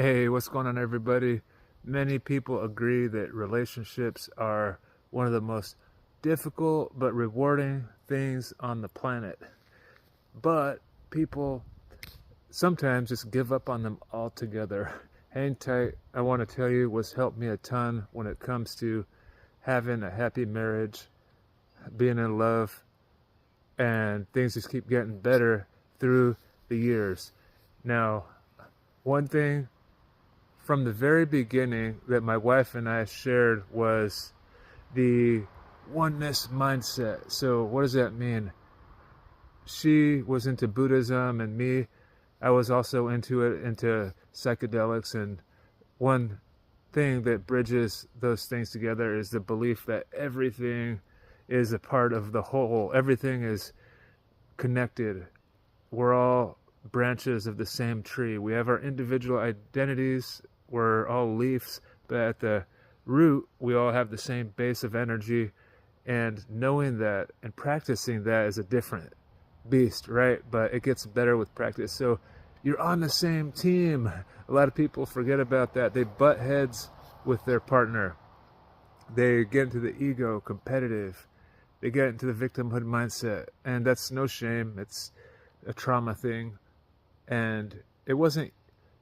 Hey, what's going on, everybody? Many people agree that relationships are one of the most difficult but rewarding things on the planet. But people sometimes just give up on them altogether. Hang tight. I want to tell you what's helped me a ton when it comes to having a happy marriage, being in love, and things just keep getting better through the years. Now, one thing from the very beginning that my wife and I shared was the oneness mindset. So, what does that mean? She was into Buddhism, and me, I was also into psychedelics. And one thing that bridges those things together is the belief that everything is a part of the whole, everything is connected. We're all branches of the same tree. We have our individual identities. We're all leaves, but at the root, we all have the same base of energy. And knowing that and practicing that is a different beast, right? But it gets better with practice. So you're on the same team. A lot of people forget about that. They butt heads with their partner. They get into the ego, competitive. They get into the victimhood mindset. And that's no shame. It's a trauma thing. And it wasn't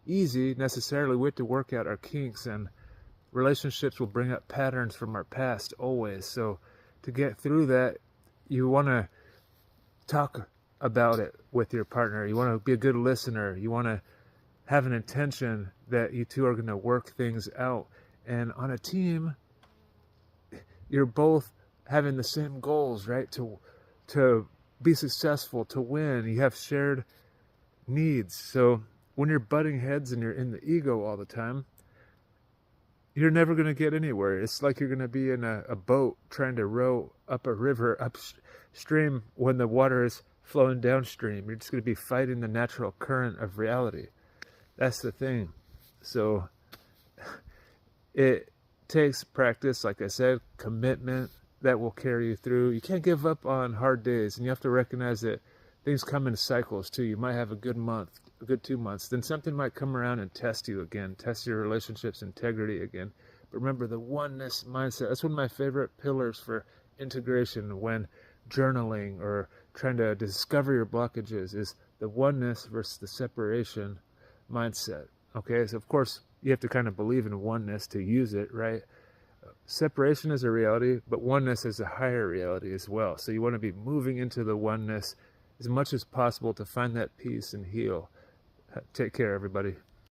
easy necessarily. We had to work out our kinks, and relationships will bring up patterns from our past always. So to get through that, you want to talk about it with your partner. You want to be a good listener. You want to have an intention that you two are going to work things out. And on a team, you're both having the same goals, right? To be successful, to win. You have shared needs. So when you're butting heads and you're in the ego all the time, you're never going to get anywhere. It's like you're going to be in a boat trying to row up a river upstream when the water is flowing downstream. You're just going to be fighting the natural current of reality. That's the thing. So it takes practice, like I said, commitment that will carry you through. You can't give up on hard days, and you have to recognize that things come in cycles too. You might have a good month, a good 2 months, then something might come around and test you again, test your relationship's integrity again. But remember the oneness mindset. That's one of my favorite pillars for integration when journaling or trying to discover your blockages, is the oneness versus the separation mindset. Okay, so of course you have to kind of believe in oneness to use it, right? Separation is a reality, but oneness is a higher reality as well. So you want to be moving into the oneness as much as possible to find that peace and heal. Take care, everybody.